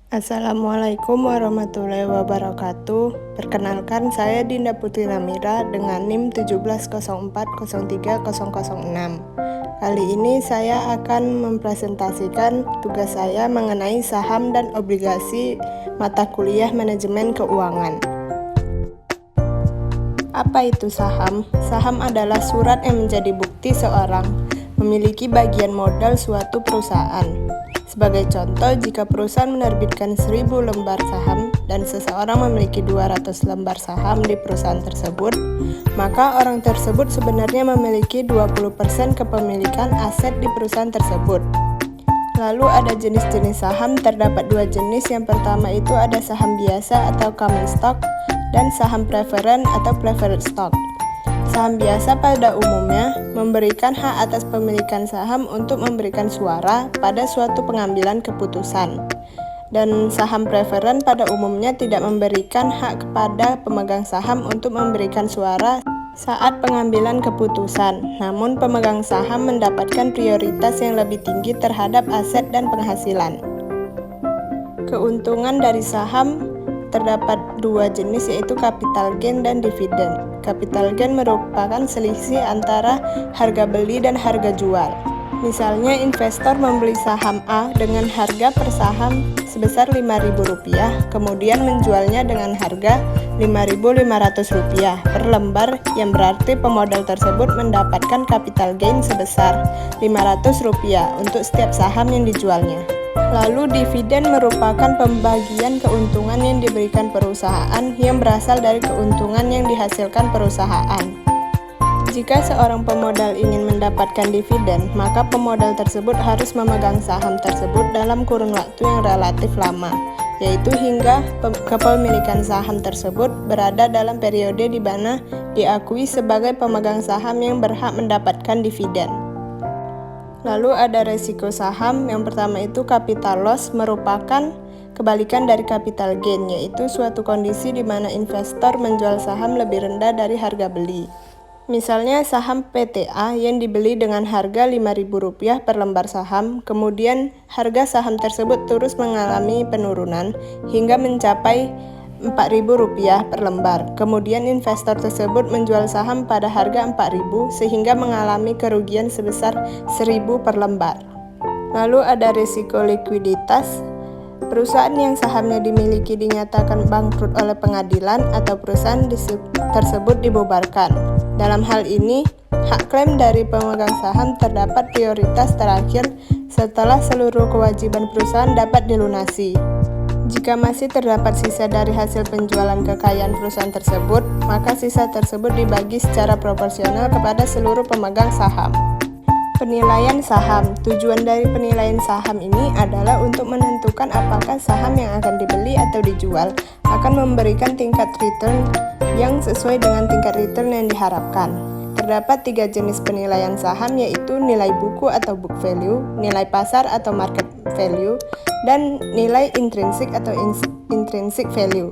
Assalamualaikum warahmatullahi wabarakatuh. Perkenalkan, saya Dinda Putri Namira dengan NIM 1704030006. Kali ini saya akan mempresentasikan tugas saya mengenai saham dan obligasi mata kuliah manajemen keuangan. Apa itu saham? Saham adalah surat yang menjadi bukti seorang memiliki bagian modal suatu perusahaan. Sebagai contoh, jika perusahaan menerbitkan 1000 lembar saham dan seseorang memiliki 200 lembar saham di perusahaan tersebut, maka orang tersebut sebenarnya memiliki 20% kepemilikan aset di perusahaan tersebut. Lalu ada jenis-jenis saham, terdapat dua jenis. Yang pertama itu ada saham biasa atau common stock dan saham preferen atau preferred stock. Saham biasa pada umumnya memberikan hak atas pemilikan saham untuk memberikan suara pada suatu pengambilan keputusan. Dan saham preferen pada umumnya tidak memberikan hak kepada pemegang saham untuk memberikan suara saat pengambilan keputusan. Namun pemegang saham mendapatkan prioritas yang lebih tinggi terhadap aset dan penghasilan. Keuntungan dari saham terdapat dua jenis, yaitu capital gain dan dividen. Capital gain merupakan selisih antara harga beli dan harga jual. Misalnya investor membeli saham A dengan harga per saham sebesar Rp5.000, kemudian menjualnya dengan harga Rp5.500 per lembar, yang berarti pemodal tersebut mendapatkan capital gain sebesar Rp500 untuk setiap saham yang dijualnya. Lalu dividen merupakan pembagian keuntungan yang diberikan perusahaan yang berasal dari keuntungan yang dihasilkan perusahaan. Jika seorang pemodal ingin mendapatkan dividen, maka pemodal tersebut harus memegang saham tersebut dalam kurun waktu yang relatif lama, yaitu hingga kepemilikan saham tersebut berada dalam periode di mana diakui sebagai pemegang saham yang berhak mendapatkan dividen. Lalu ada resiko saham. Yang pertama itu capital loss, merupakan kebalikan dari capital gain, yaitu suatu kondisi di mana investor menjual saham lebih rendah dari harga beli. Misalnya saham PTA yang dibeli dengan harga Rp5.000 per lembar saham, kemudian harga saham tersebut terus mengalami penurunan hingga mencapai Rp4.000 per lembar. Kemudian investor tersebut menjual saham pada harga Rp4.000 sehingga mengalami kerugian sebesar Rp1.000 per lembar. Lalu ada risiko likuiditas. Perusahaan yang sahamnya dimiliki dinyatakan bangkrut oleh pengadilan atau perusahaan tersebut dibubarkan. Dalam hal ini, hak klaim dari pemegang saham terdapat prioritas terakhir setelah seluruh kewajiban perusahaan dapat dilunasi. Jika masih terdapat sisa dari hasil penjualan kekayaan perusahaan tersebut, maka sisa tersebut dibagi secara proporsional kepada seluruh pemegang saham. Penilaian saham. Tujuan dari penilaian saham ini adalah untuk menentukan apakah saham yang akan dibeli atau dijual akan memberikan tingkat return yang sesuai dengan tingkat return yang diharapkan. Terdapat tiga jenis penilaian saham, yaitu nilai buku atau book value, nilai pasar atau market value, dan nilai intrinsik atau intrinsic value.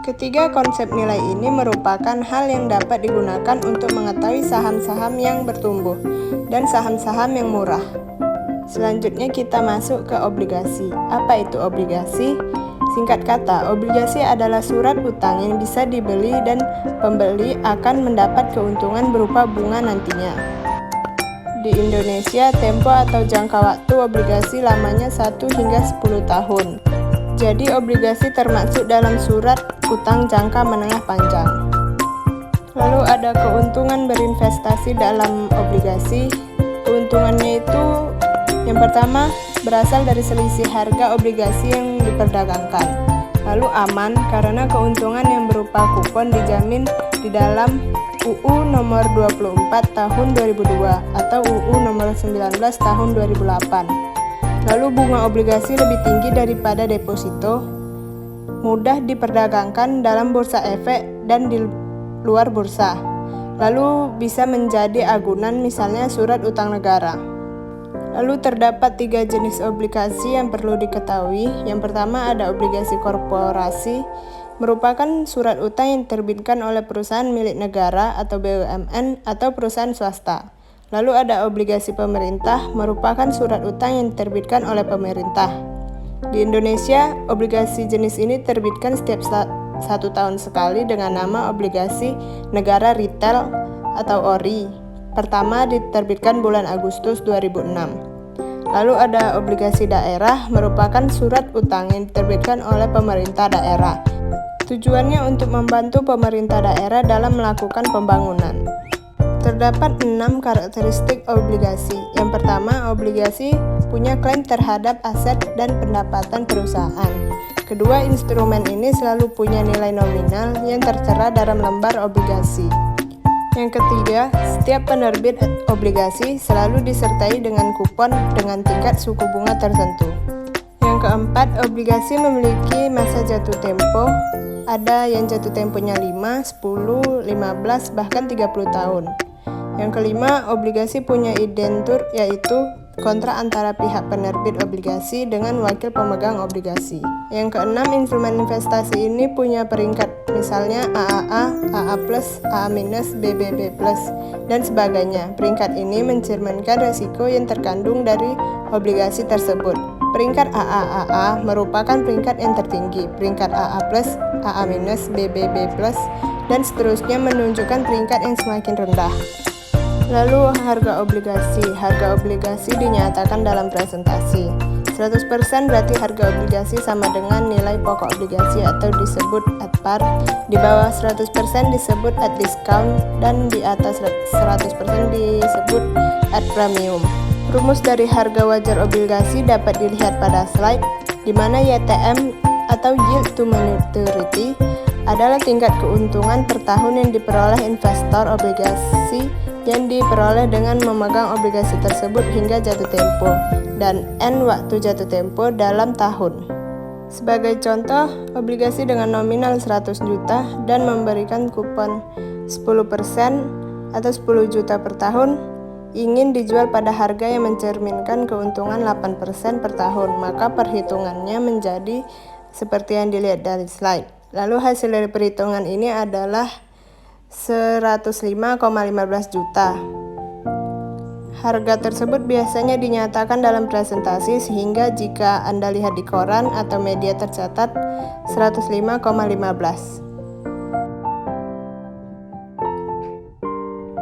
Ketiga konsep nilai ini merupakan hal yang dapat digunakan untuk mengetahui saham-saham yang bertumbuh dan saham-saham yang murah. Selanjutnya kita masuk ke obligasi. Apa itu obligasi? Singkat kata, obligasi adalah surat utang yang bisa dibeli dan pembeli akan mendapat keuntungan berupa bunga nantinya. Di Indonesia, tempo atau jangka waktu obligasi lamanya 1 hingga 10 tahun. Jadi obligasi termasuk dalam surat utang jangka menengah panjang. Lalu ada keuntungan berinvestasi dalam obligasi. Keuntungannya itu yang pertama berasal dari selisih harga obligasi yang diperdagangkan. Lalu aman karena keuntungan yang berupa kupon dijamin di dalam UU nomor 24 tahun 2002 atau UU nomor 19 tahun 2008. Lalu bunga obligasi lebih tinggi daripada deposito, mudah diperdagangkan dalam bursa efek dan di luar bursa. Lalu bisa menjadi agunan, misalnya surat utang negara. Lalu terdapat tiga jenis obligasi yang perlu diketahui. Yang pertama ada obligasi korporasi, merupakan surat utang yang diterbitkan oleh perusahaan milik negara atau BUMN atau perusahaan swasta. Lalu ada obligasi pemerintah, merupakan surat utang yang diterbitkan oleh pemerintah. Di Indonesia, obligasi jenis ini terbitkan setiap 1 tahun sekali dengan nama obligasi negara retail atau ORI. Pertama diterbitkan bulan Agustus 2006. Lalu ada obligasi daerah, merupakan surat utang yang diterbitkan oleh pemerintah daerah. Tujuannya untuk membantu pemerintah daerah dalam melakukan pembangunan. Terdapat 6 karakteristik obligasi. Yang pertama, obligasi punya klaim terhadap aset dan pendapatan perusahaan. Kedua, instrumen ini selalu punya nilai nominal yang tertera dalam lembar obligasi. Yang ketiga, setiap penerbit obligasi selalu disertai dengan kupon dengan tingkat suku bunga tertentu. Yang keempat, obligasi memiliki masa jatuh tempo. Ada yang jatuh temponya 5, 10, 15, bahkan 30 tahun. Yang kelima, obligasi punya indentur, yaitu kontrak antara pihak penerbit obligasi dengan wakil pemegang obligasi. Yang keenam, instrumen investasi ini punya peringkat, misalnya AAA, AA+, AA-, BBB+, dan sebagainya. Peringkat ini mencerminkan risiko yang terkandung dari obligasi tersebut. Peringkat AAA merupakan peringkat yang tertinggi, peringkat AA+, AA-, BBB+, dan seterusnya menunjukkan peringkat yang semakin rendah. Lalu harga obligasi. Harga obligasi dinyatakan dalam presentasi. 100% berarti harga obligasi sama dengan nilai pokok obligasi atau disebut at par. Di bawah 100% disebut at discount dan di atas 100% disebut at premium. Rumus dari harga wajar obligasi dapat dilihat pada slide, di mana YTM atau yield to maturity adalah tingkat keuntungan per tahun yang diperoleh investor obligasi yang diperoleh dengan memegang obligasi tersebut hingga jatuh tempo, dan N waktu jatuh tempo dalam tahun. Sebagai contoh, obligasi dengan nominal 100 juta dan memberikan kupon 10% atau 10 juta per tahun ingin dijual pada harga yang mencerminkan keuntungan 8% per tahun, maka perhitungannya menjadi seperti yang dilihat dari slide. Lalu hasil dari perhitungan ini adalah 105,15 juta. Harga tersebut biasanya dinyatakan dalam presentasi, sehingga jika Anda lihat di koran atau media tercatat 105,15.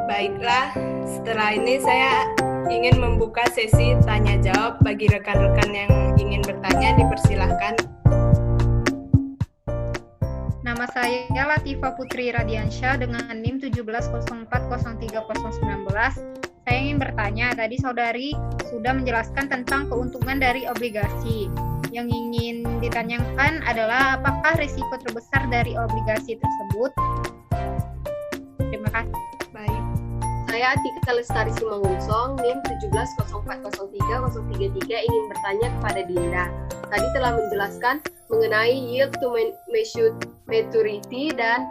Baiklah, setelah ini saya ingin membuka sesi tanya jawab. Bagi rekan-rekan yang ingin bertanya, dipersilahkan. Nama saya Latifah Putri Radiansyah dengan NIM 170403019. Saya ingin bertanya, tadi saudari sudah menjelaskan tentang keuntungan dari obligasi. Yang ingin ditanyakan adalah apakah risiko terbesar dari obligasi tersebut? Terima kasih. Baik. Saya Atika Lestari Simangunsong, NIM 170403033 ingin bertanya kepada Dinda. Tadi telah menjelaskan mengenai yield to maturity dan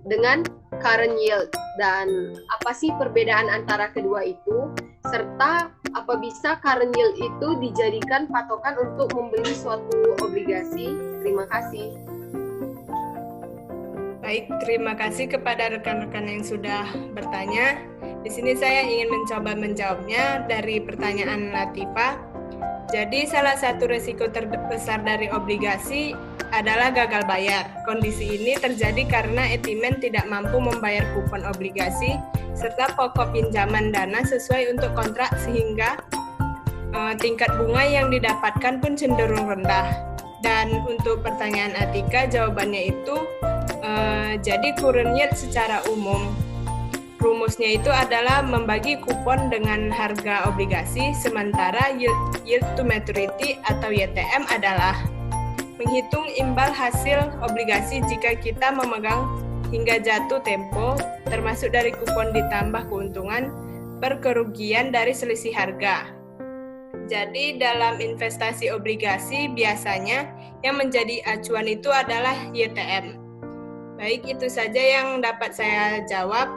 dengan current yield, dan apa sih perbedaan antara kedua itu, serta apa bisa current yield itu dijadikan patokan untuk membeli suatu obligasi. Terima kasih. Baik, terima kasih kepada rekan-rekan yang sudah bertanya. Di sini saya ingin mencoba menjawabnya dari pertanyaan Latifah. Jadi salah satu risiko terbesar dari obligasi adalah gagal bayar. Kondisi ini terjadi karena emiten tidak mampu membayar kupon obligasi serta pokok pinjaman dana sesuai untuk kontrak, sehingga tingkat bunga yang didapatkan pun cenderung rendah. Dan untuk pertanyaan Atika, jawabannya itu jadi current yield secara umum, rumusnya itu adalah membagi kupon dengan harga obligasi, sementara yield to maturity atau YTM adalah menghitung imbal hasil obligasi jika kita memegang hingga jatuh tempo, termasuk dari kupon ditambah keuntungan per kerugian dari selisih harga. Jadi dalam investasi obligasi biasanya yang menjadi acuan itu adalah YTM. Baik, itu saja yang dapat saya jawab.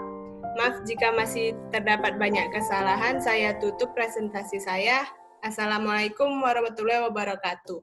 Maaf jika masih terdapat banyak kesalahan. Saya tutup presentasi saya. Assalamualaikum warahmatullahi wabarakatuh.